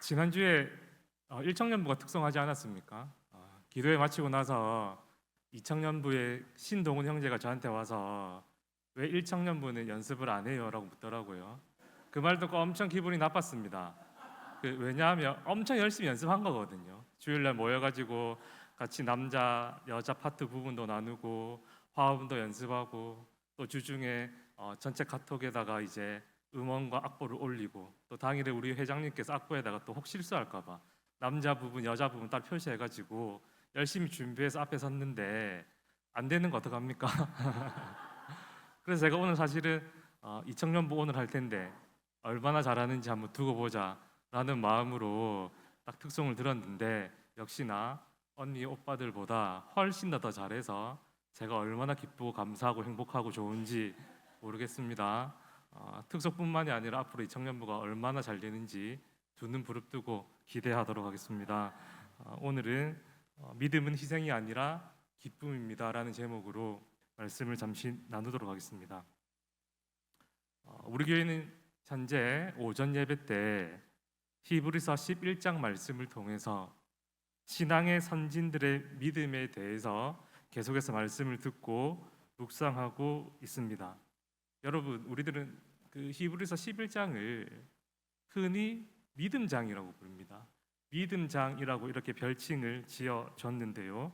지난주에 일청년부가 특성하지 않았습니까? 기도회 마치고 나서 이청년부의 신동훈 형제가 저한테 와서 왜 일청년부는 연습을 안 해요? 라고 묻더라고요. 그 말 듣고 엄청 기분이 나빴습니다. 왜냐하면 엄청 열심히 연습한 거거든요. 주일날 모여가지고 같이 남자, 여자 파트 부분도 나누고 화음도 연습하고 또 주중에 전체 카톡에다가 이제 음원과 악보를 올리고 또 당일에 우리 회장님께서 악보에다가 또 혹 실수할까봐 남자 부분, 여자 부분 딱 표시해가지고 열심히 준비해서 앞에 섰는데 안 되는 거 어떡합니까? 그래서 제가 오늘 사실은 이청년부 오늘 할 텐데 얼마나 잘하는지 한번 두고 보자라는 마음으로 딱 특송을 들었는데 역시나 언니 오빠들보다 훨씬 더 잘해서 제가 얼마나 기쁘고 감사하고 행복하고 좋은지 모르겠습니다. 특석뿐만이 아니라 앞으로 이 청년부가 얼마나 잘 되는지 두 눈 부릅뜨고 기대하도록 하겠습니다. 오늘은 믿음은 희생이 아니라 기쁨입니다라는 제목으로 말씀을 잠시 나누도록 하겠습니다. 우리 교회는 현재 오전 예배 때 히브리서 11장 말씀을 통해서 신앙의 선진들의 믿음에 대해서 계속해서 말씀을 듣고 묵상하고 있습니다. 여러분, 우리들은 그 히브리서 11장을 흔히 믿음장이라고 부릅니다. 믿음장이라고 이렇게 별칭을 지어줬는데요.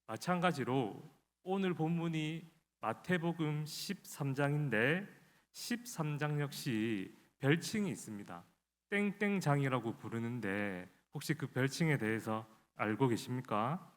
마찬가지로 오늘 본문이 마태복음 13장인데 13장 역시 별칭이 있습니다. 땡땡장이라고 부르는데 혹시 그 별칭에 대해서 알고 계십니까?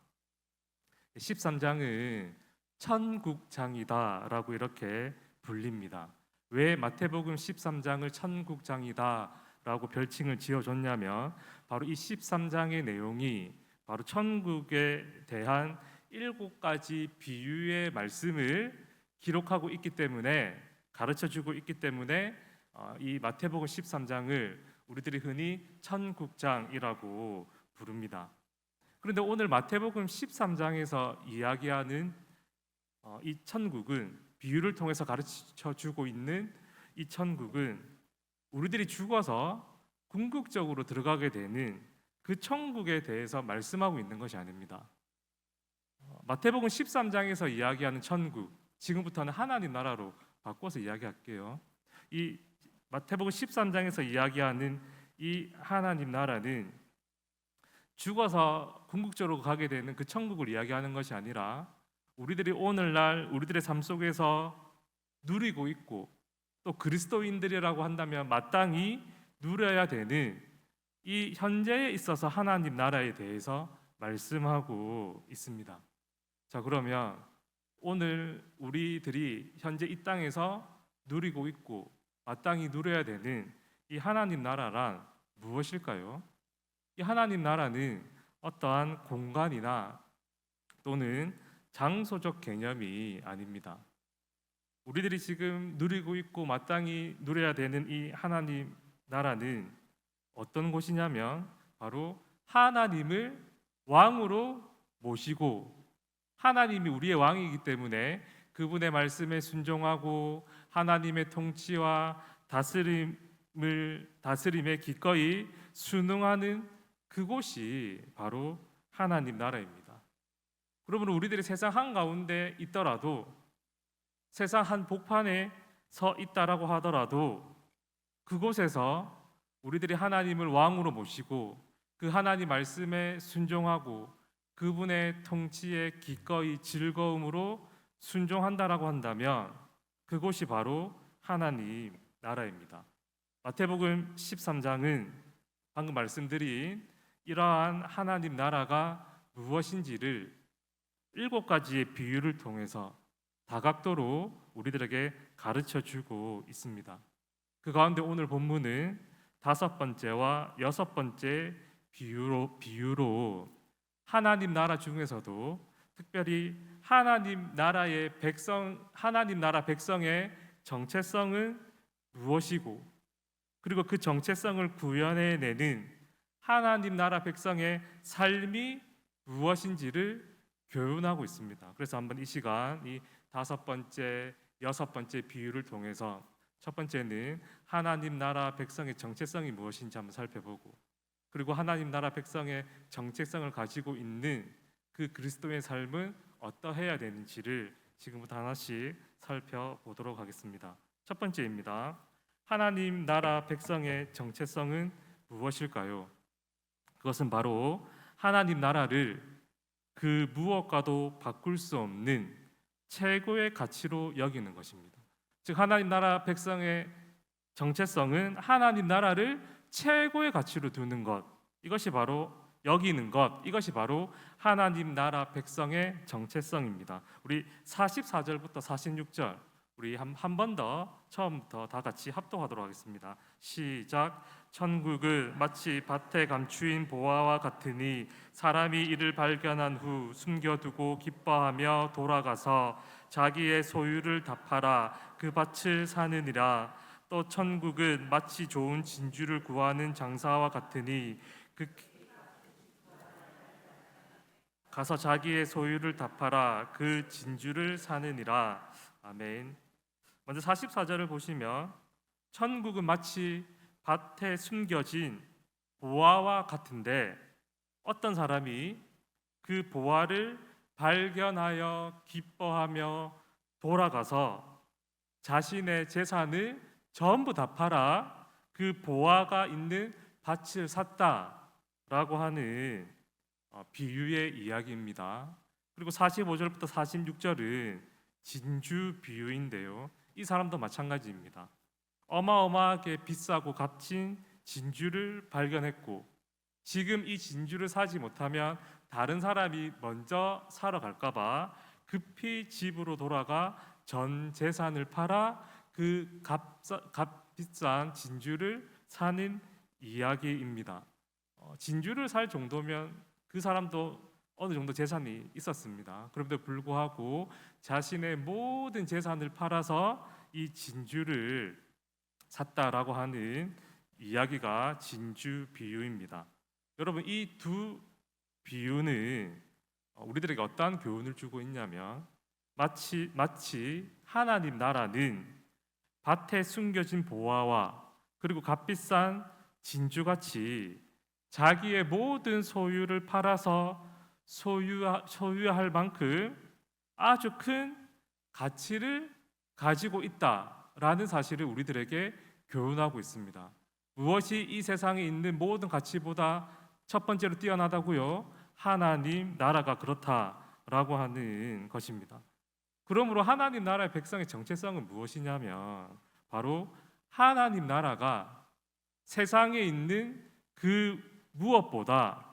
13장은 천국장이다라고 이렇게 불립니다. 왜 마태복음 13장을 천국장이다라고 별칭을 지어줬냐면 바로 이 13장의 내용이 바로 천국에 대한 7가지 비유의 말씀을 기록하고 있기 때문에 가르쳐주고 있기 때문에 이 마태복음 13장을 우리들이 흔히 천국장이라고 부릅니다. 그런데 오늘 마태복음 13장에서 이야기하는 이 천국은 비유를 통해서 가르쳐주고 있는 이 천국은 우리들이 죽어서 궁극적으로 들어가게 되는 그 천국에 대해서 말씀하고 있는 것이 아닙니다. 마태복음 13장에서 이야기하는 천국, 지금부터는 하나님 나라로 바꿔서 이야기할게요. 이 마태복음 13장에서 이야기하는 이 하나님 나라는 죽어서 궁극적으로 가게 되는 그 천국을 이야기하는 것이 아니라 우리들이 오늘날 우리들의 삶 속에서 누리고 있고 또 그리스도인들이라고 한다면 마땅히 누려야 되는 이 현재에 있어서 하나님 나라에 대해서 말씀하고 있습니다. 자, 그러면 오늘 우리들이 현재 이 땅에서 누리고 있고 마땅히 누려야 되는 이 하나님 나라란 무엇일까요? 이 하나님 나라는 어떠한 공간이나 또는 장소적 개념이 아닙니다. 우리들이 지금 누리고 있고 마땅히 누려야 되는 이 하나님 나라는 어떤 곳이냐면 바로 하나님을 왕으로 모시고 하나님이 우리의 왕이기 때문에 그분의 말씀에 순종하고 하나님의 통치와 다스림에 기꺼이 순응하는 그곳이 바로 하나님 나라입니다. 그러므로 우리들이 세상 한가운데 있더라도 세상 한 복판에 서 있다라고 하더라도 그곳에서 우리들이 하나님을 왕으로 모시고 그 하나님 말씀에 순종하고 그분의 통치에 기꺼이 즐거움으로 순종한다라고 한다면 그곳이 바로 하나님 나라입니다. 마태복음 13장은 방금 말씀드린 이러한 하나님 나라가 무엇인지를 7가지의 비유를 통해서 다각도로 우리들에게 가르쳐주고 있습니다. 그 가운데 오늘 본문은 5번째와 6번째 비유로 하나님 나라 중에서도 특별히 하나님 나라 백성의 정체성은 무엇이고 그리고 그 정체성을 구현해내는 하나님 나라 백성의 삶이 무엇인지를 교훈하고 있습니다. 그래서 한번 이 시간 이 5번째, 6번째 비유를 통해서 첫 번째는 하나님 나라 백성의 정체성이 무엇인지 한번 살펴보고 그리고 하나님 나라 백성의 정체성을 가지고 있는 그 그리스도의 삶은 어떠해야 되는지를 지금부터 하나씩 살펴보도록 하겠습니다. 첫 번째입니다. 하나님 나라 백성의 정체성은 무엇일까요? 그것은 바로 하나님 나라를 그 무엇과도 바꿀 수 없는 최고의 가치로 여기는 것입니다. 즉 하나님 나라 백성의 정체성은 하나님 나라를 최고의 가치로 두는 것, 이것이 바로 여기는 것, 이것이 바로 하나님 나라 백성의 정체성입니다. 우리 44절부터 46절 우리 한 번 더 처음부터 다 같이 합독하도록 하겠습니다. 시작. 천국은 마치 밭에 감추인 보화와 같으니 사람이 이를 발견한 후 숨겨두고 기뻐하며 돌아가서 자기의 소유를 다 팔아 그 밭을 사느니라. 또 천국은 마치 좋은 진주를 구하는 장사와 같으니 그 가서 자기의 소유를 다 팔아 그 진주를 사느니라. 아멘. 먼저 44절을 보시면 천국은 마치 밭에 숨겨진 보화와 같은데 어떤 사람이 그 보화를 발견하여 기뻐하며 돌아가서 자신의 재산을 전부 다 팔아 그 보화가 있는 밭을 샀다라고 하는 비유의 이야기입니다. 그리고 45절부터 46절은 진주 비유인데요. 이 사람도 마찬가지입니다. 어마어마하게 비싸고 값진 진주를 발견했고 지금 이 진주를 사지 못하면 다른 사람이 먼저 사러 갈까봐 급히 집으로 돌아가 전 재산을 팔아 그 값비싼 진주를 사는 이야기입니다. 진주를 살 정도면 그 사람도 어느 정도 재산이 있었습니다. 그럼에도 불구하고 자신의 모든 재산을 팔아서 이 진주를 샀다라고 하는 이야기가 진주 비유입니다. 여러분 이 두 비유는 우리들에게 어떠한 교훈을 주고 있냐면 마치 하나님 나라는 밭에 숨겨진 보화와 그리고 값비싼 진주같이 자기의 모든 소유를 팔아서 소유할 만큼 아주 큰 가치를 가지고 있다라는 사실을 우리들에게 교훈하고 있습니다. 무엇이 이 세상에 있는 모든 가치보다 첫 번째로 뛰어나다고요? 하나님 나라가 그렇다라고 하는 것입니다. 그러므로 하나님 나라의 백성의 정체성은 무엇이냐면 바로 하나님 나라가 세상에 있는 그 무엇보다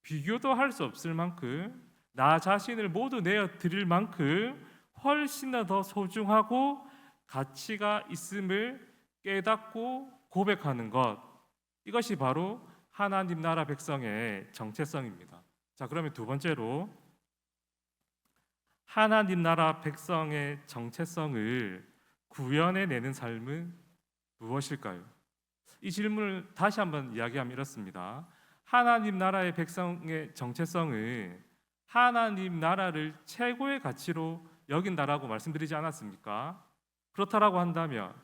비교도 할 수 없을 만큼 나 자신을 모두 내어 드릴 만큼 훨씬 더 소중하고 가치가 있음을 깨닫고 고백하는 것, 이것이 바로 하나님 나라 백성의 정체성입니다. 자, 그러면 두 번째로 하나님 나라 백성의 정체성을 구현해내는 삶은 무엇일까요? 이 질문을 다시 한번 이야기하면 이렇습니다. 하나님 나라의 백성의 정체성은 하나님 나라를 최고의 가치로 여긴다라고 말씀드리지 않았습니까? 그렇다라고 한다면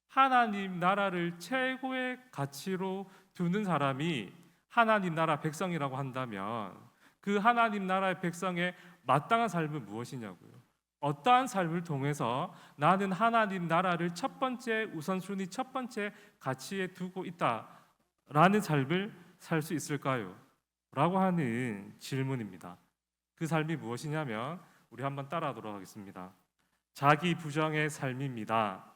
하나님 나라를 최고의 가치로 두는 사람이 하나님 나라 백성이라고 한다면 그 하나님 나라의 백성의 마땅한 삶은 무엇이냐고요? 어떠한 삶을 통해서 나는 하나님 나라를 첫 번째 우선순위, 첫 번째 가치에 두고 있다라는 삶을 살 수 있을까요? 라고 하는 질문입니다. 그 삶이 무엇이냐면 우리 한번 따라하도록 하겠습니다. 자기 부정의 삶입니다.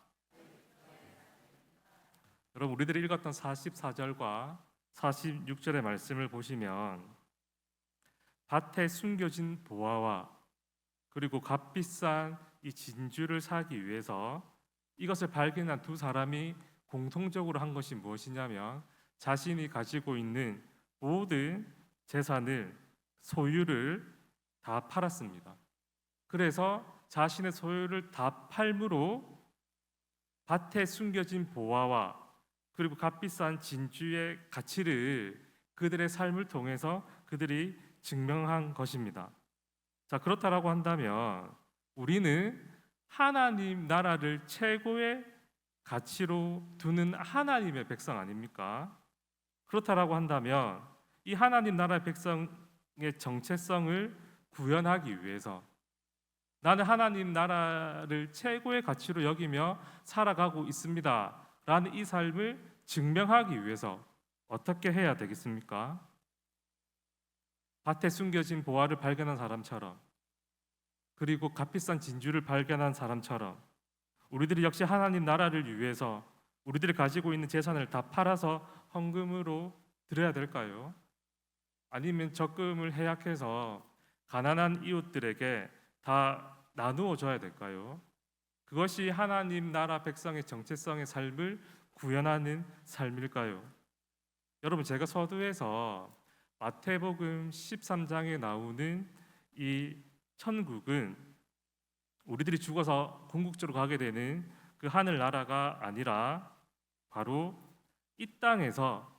여러분 우리들이 읽었던 44절과 46절의 말씀을 보시면 밭에 숨겨진 보화와 그리고 값비싼 이 진주를 사기 위해서 이것을 발견한 두 사람이 공통적으로 한 것이 무엇이냐면 자신이 가지고 있는 모든 재산을 소유를 다 팔았습니다. 그래서 자신의 소유를 다 팔므로 밭에 숨겨진 보화와 그리고 값비싼 진주의 가치를 그들의 삶을 통해서 그들이 증명한 것입니다. 자, 그렇다라고 한다면 우리는 하나님 나라를 최고의 가치로 두는 하나님의 백성 아닙니까? 그렇다라고 한다면 이 하나님 나라의 백성의 정체성을 구현하기 위해서 나는 하나님 나라를 최고의 가치로 여기며 살아가고 있습니다 라는 이 삶을 증명하기 위해서 어떻게 해야 되겠습니까? 밭에 숨겨진 보화를 발견한 사람처럼, 그리고 값비싼 진주를 발견한 사람처럼 우리들이 역시 하나님 나라를 위해서 우리들이 가지고 있는 재산을 다 팔아서 헌금으로 드려야 될까요? 아니면 적금을 해약해서 가난한 이웃들에게 다 나누어 줘야 될까요? 그것이 하나님 나라 백성의 정체성의 삶을 구현하는 삶일까요? 여러분, 제가 서두에서 마태복음 13장에 나오는 이 천국은 우리들이 죽어서 궁극적으로 가게 되는 그 하늘 나라가 아니라 바로 이 땅에서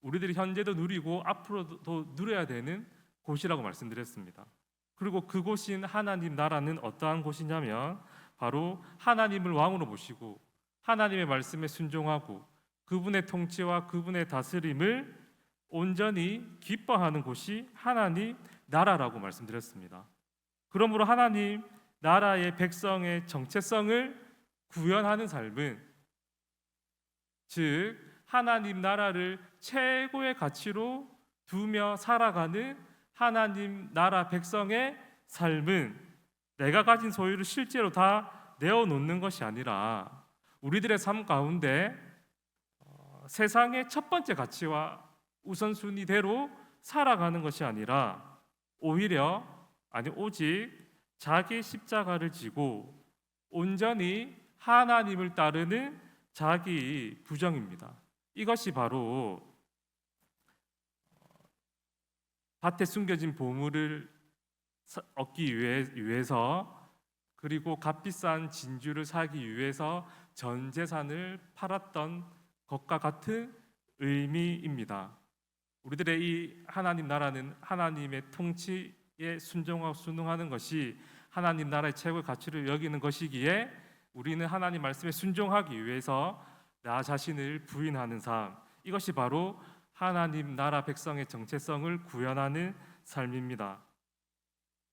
우리들이 현재도 누리고 앞으로도 누려야 되는 곳이라고 말씀드렸습니다. 그리고 그곳인 하나님 나라는 어떠한 곳이냐면 바로 하나님을 왕으로 모시고 하나님의 말씀에 순종하고 그분의 통치와 그분의 다스림을 온전히 기뻐하는 곳이 하나님 나라라고 말씀드렸습니다. 그러므로 하나님 나라의 백성의 정체성을 구현하는 삶은, 즉 하나님 나라를 최고의 가치로 두며 살아가는 하나님 나라 백성의 삶은 내가 가진 소유를 실제로 다 내어놓는 것이 아니라 우리들의 삶 가운데 세상의 첫 번째 가치와 우선순위대로 살아가는 것이 아니라 오직 자기 십자가를 지고 온전히 하나님을 따르는 자기 부정입니다. 이것이 바로 밭에 숨겨진 보물을 얻기 위해서, 그리고 값비싼 진주를 사기 위해서 전 재산을 팔았던 것과 같은 의미입니다. 우리들의 이 하나님 나라는 하나님의 통치에 순종하고 순응하는 것이 하나님 나라의 최고의 가치를 여기는 것이기에 우리는 하나님 말씀에 순종하기 위해서 나 자신을 부인하는 삶, 이것이 바로 하나님 나라 백성의 정체성을 구현하는 삶입니다.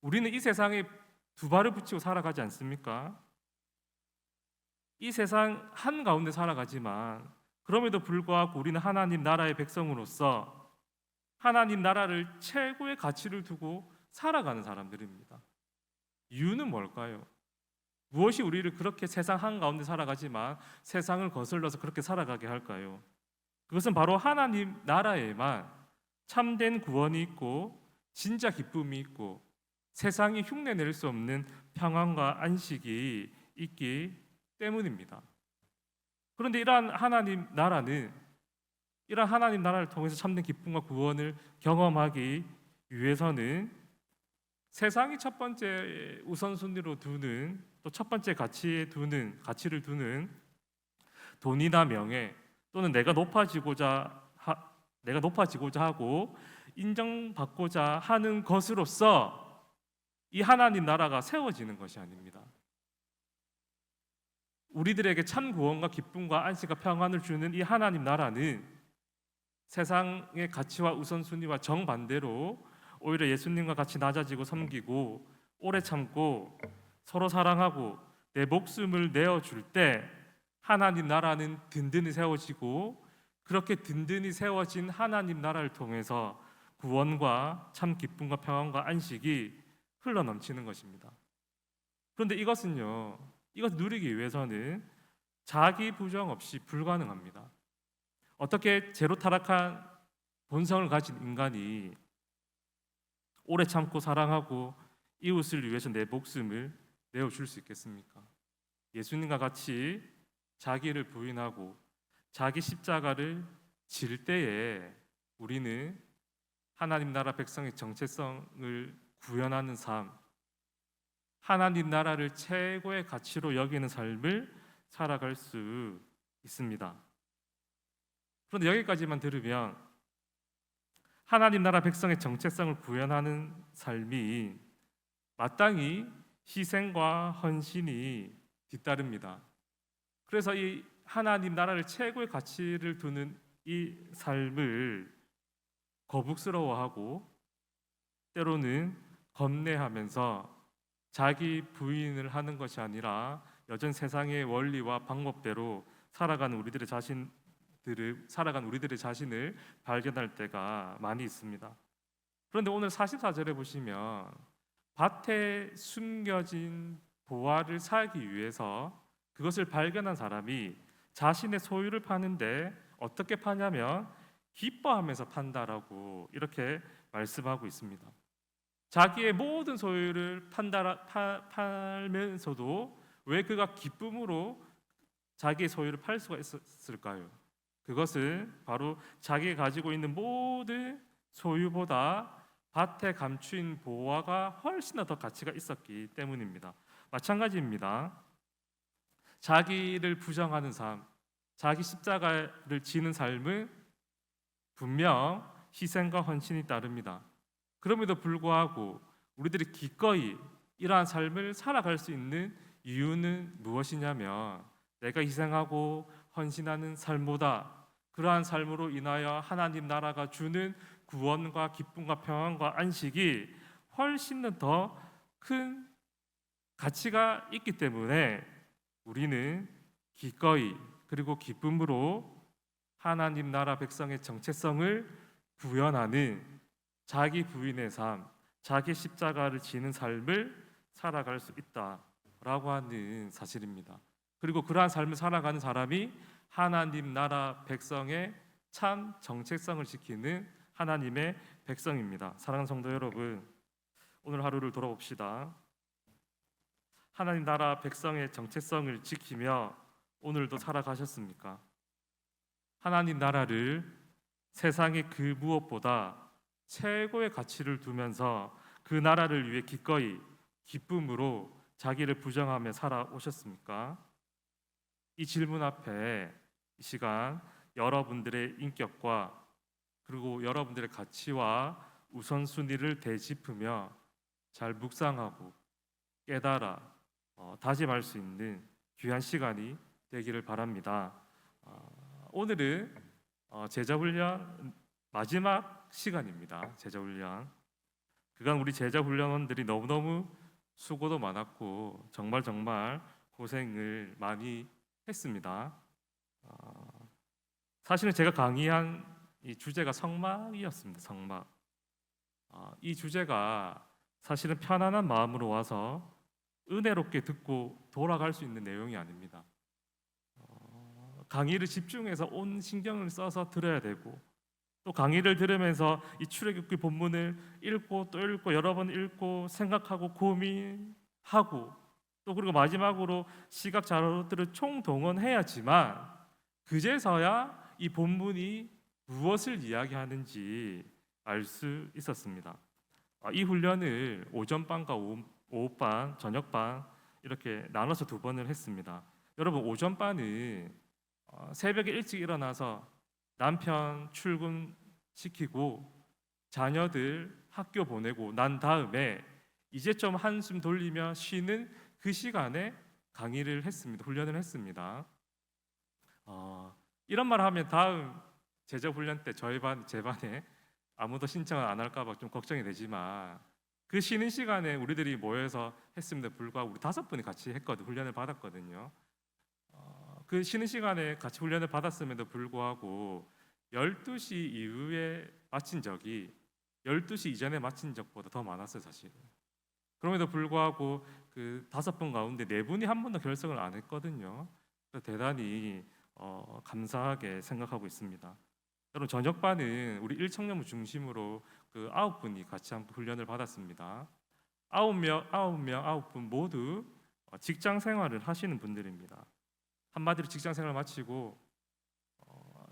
우리는 이 세상에 두 발을 붙이고 살아가지 않습니까? 이 세상 한가운데 살아가지만 그럼에도 불구하고 우리는 하나님 나라의 백성으로서 하나님 나라를 최고의 가치를 두고 살아가는 사람들입니다. 이유는 뭘까요? 무엇이 우리를 그렇게 세상 한가운데 살아가지만 세상을 거슬러서 그렇게 살아가게 할까요? 그것은 바로 하나님 나라에만 참된 구원이 있고 진짜 기쁨이 있고 세상이 흉내낼 수 없는 평안과 안식이 있기 때문입니다. 그런데 이러한 하나님 나라를 통해서 참된 기쁨과 구원을 경험하기 위해서는 세상이 첫 번째 우선순위로 두는, 또 첫 번째 가치를 두는 돈이나 명예, 또는 내가 높아지고자 하고 인정받고자 하는 것으로서 이 하나님 나라가 세워지는 것이 아닙니다. 우리들에게 참 구원과 기쁨과 안식과 평안을 주는 이 하나님 나라는 세상의 가치와 우선순위와 정반대로 오히려 예수님과 같이 낮아지고 섬기고 오래 참고 서로 사랑하고 내 목숨을 내어줄 때 하나님 나라는 든든히 세워지고, 그렇게 든든히 세워진 하나님 나라를 통해서 구원과 참 기쁨과 평안과 안식이 흘러넘치는 것입니다. 그런데 이것을 누리기 위해서는 자기 부정 없이 불가능합니다. 어떻게 죄로 타락한 본성을 가진 인간이 오래 참고 사랑하고 이웃을 위해서 내 목숨을 내어줄 수 있겠습니까? 예수님과 같이 자기를 부인하고 자기 십자가를 질 때에 우리는 하나님 나라 백성의 정체성을 구현하는 삶, 하나님 나라를 최고의 가치로 여기는 삶을 살아갈 수 있습니다. 그런데 여기까지만 들으면 하나님 나라 백성의 정체성을 구현하는 삶이 마땅히 희생과 헌신이 뒤따릅니다. 그래서 이 하나님 나라를 최고의 가치를 두는 이 삶을 거북스러워하고 때로는 겁내하면서 자기 부인을 하는 것이 아니라 여전 세상의 원리와 방법대로 살아가는 우리들의 자신을 발견할 때가 많이 있습니다. 그런데 오늘 44절에 보시면 밭에 숨겨진 보화를 사기 위해서 그것을 발견한 사람이 자신의 소유를 파는데 어떻게 파냐면 기뻐하면서 판다라고 이렇게 말씀하고 있습니다. 자기의 모든 소유를 팔면서도 왜 그가 기쁨으로 자기의 소유를 팔 수가 있었을까요? 그것은 바로 자기가 가지고 있는 모든 소유보다 밭에 감추인 보화가 훨씬 더 가치가 있었기 때문입니다. 마찬가지입니다. 자기를 부정하는 삶, 자기 십자가를 지는 삶은 분명 희생과 헌신이 따릅니다. 그럼에도 불구하고 우리들이 기꺼이 이러한 삶을 살아갈 수 있는 이유는 무엇이냐면 내가 희생하고 헌신하는 삶보다 그러한 삶으로 인하여 하나님 나라가 주는 구원과 기쁨과 평안과 안식이 훨씬 더 큰 가치가 있기 때문에 우리는 기꺼이 그리고 기쁨으로 하나님 나라 백성의 정체성을 구현하는 자기 부인의 삶, 자기 십자가를 지는 삶을 살아갈 수 있다라고 하는 사실입니다. 그리고 그러한 삶을 살아가는 사람이 하나님 나라 백성의 참 정체성을 지키는 하나님의 백성입니다. 사랑하는 성도 여러분, 오늘 하루를 돌아봅시다. 하나님 나라 백성의 정체성을 지키며 오늘도 살아가셨습니까? 하나님 나라를 세상의 그 무엇보다 최고의 가치를 두면서 그 나라를 위해 기꺼이 기쁨으로 자기를 부정하며 살아오셨습니까? 이 질문 앞에 이 시간 여러분들의 인격과 그리고 여러분들의 가치와 우선순위를 되짚으며 잘 묵상하고 깨달아 다짐할 수 있는 귀한 시간이 되기를 바랍니다. 오늘은 제자훈련 마지막 시간입니다. 제자훈련. 그간 우리 제자훈련원들이 너무너무 수고도 많았고 정말 고생을 많이 했습니다. 사실은 제가 강의한 이 주제가 성막이었습니다. 성막. 이 주제가 사실은 편안한 마음으로 와서 은혜롭게 듣고 돌아갈 수 있는 내용이 아닙니다. 강의를 집중해서 온 신경을 써서 들어야 되고 또 강의를 들으면서 이 출애굽기 본문을 읽고 또 읽고 여러 번 읽고 생각하고 고민하고 또 그리고 마지막으로 시각 자료들을 총동원해야지만 그제서야 이 본문이 무엇을 이야기하는지 알 수 있었습니다. 이 훈련을 오전반과 오후반, 저녁반 이렇게 나눠서 2번을 했습니다. 여러분 오전반은 새벽에 일찍 일어나서 남편 출근시키고 자녀들 학교 보내고 난 다음에 이제 좀 한숨 돌리며 쉬는 그 시간에 강의를 했습니다. 훈련을 했습니다. 이런 말 하면 다음 제자 훈련 때 제 반에 아무도 신청을 안 할까 봐 좀 걱정이 되지만 그 쉬는 시간에 우리들이 모여서 했음에도 불구하고 우리 5분이 같이 했거든. 훈련을 받았거든요. 그 쉬는 시간에 같이 훈련을 받았음에도 불구하고 12시 이후에 마친 적이 12시 이전에 마친 적보다 더 많았어요, 사실은. 그럼에도 불구하고 그 5분 가운데 4분이 한 번도 결석을 안 했거든요. 그래서 대단히 감사하게 생각하고 있습니다. 여러분 저녁반은 우리 1청년부 중심으로 그 9분이 같이 함께 훈련을 받았습니다. 9분 모두 직장 생활을 하시는 분들입니다. 한마디로 직장 생활 마치고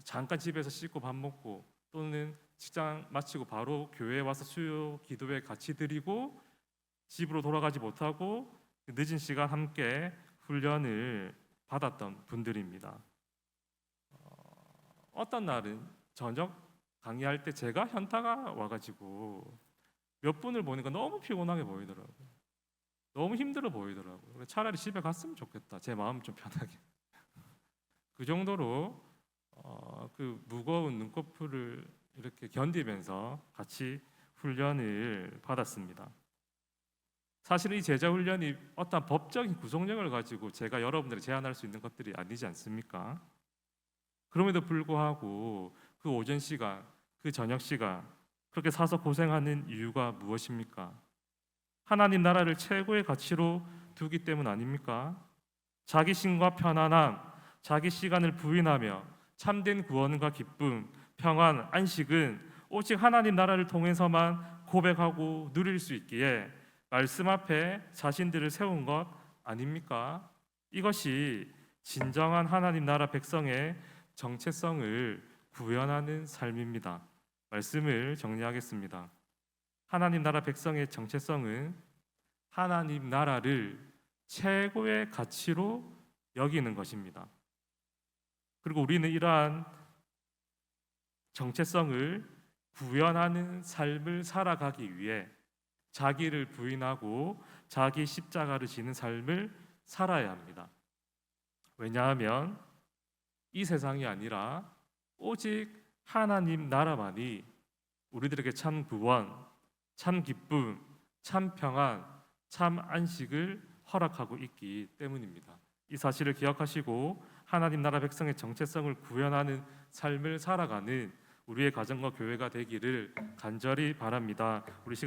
잠깐 집에서 씻고 밥 먹고 또는 직장 마치고 바로 교회에 와서 수요 기도회 같이 드리고 집으로 돌아가지 못하고 늦은 시간 함께 훈련을 받았던 분들입니다. 어떤 날은 저녁 강의할 때 제가 현타가 와가지고 몇 분을 보니까 너무 피곤하게 보이더라고요. 너무 힘들어 보이더라고요. 차라리 집에 갔으면 좋겠다. 제 마음 좀 편하게. 그 정도로 그 무거운 눈꺼풀을 이렇게 견디면서 같이 훈련을 받았습니다. 사실 이 제자 훈련이 어떤 법적인 구속력을 가지고 제가 여러분들에게 제안할 수 있는 것들이 아니지 않습니까? 그럼에도 불구하고 그 오전 시간, 그 저녁 시간 그렇게 사서 고생하는 이유가 무엇입니까? 하나님 나라를 최고의 가치로 두기 때문 아닙니까? 자기 신과 편안함, 자기 시간을 부인하며 참된 구원과 기쁨, 평안, 안식은 오직 하나님 나라를 통해서만 고백하고 누릴 수 있기에 말씀 앞에 자신들을 세운 것 아닙니까? 이것이 진정한 하나님 나라 백성의 정체성을 구현하는 삶입니다. 말씀을 정리하겠습니다. 하나님 나라 백성의 정체성은 하나님 나라를 최고의 가치로 여기는 것입니다. 그리고 우리는 이러한 정체성을 구현하는 삶을 살아가기 위해 자기를 부인하고 자기 십자가를 지는 삶을 살아야 합니다. 왜냐하면 이 세상이 아니라 오직 하나님 나라만이 우리들에게 참 구원, 참 기쁨, 참 평안, 참 안식을 허락하고 있기 때문입니다. 이 사실을 기억하시고 하나님 나라 백성의 정체성을 구현하는 삶을 살아가는 우리의 가정과 교회가 되기를 간절히 바랍니다. 우리 시간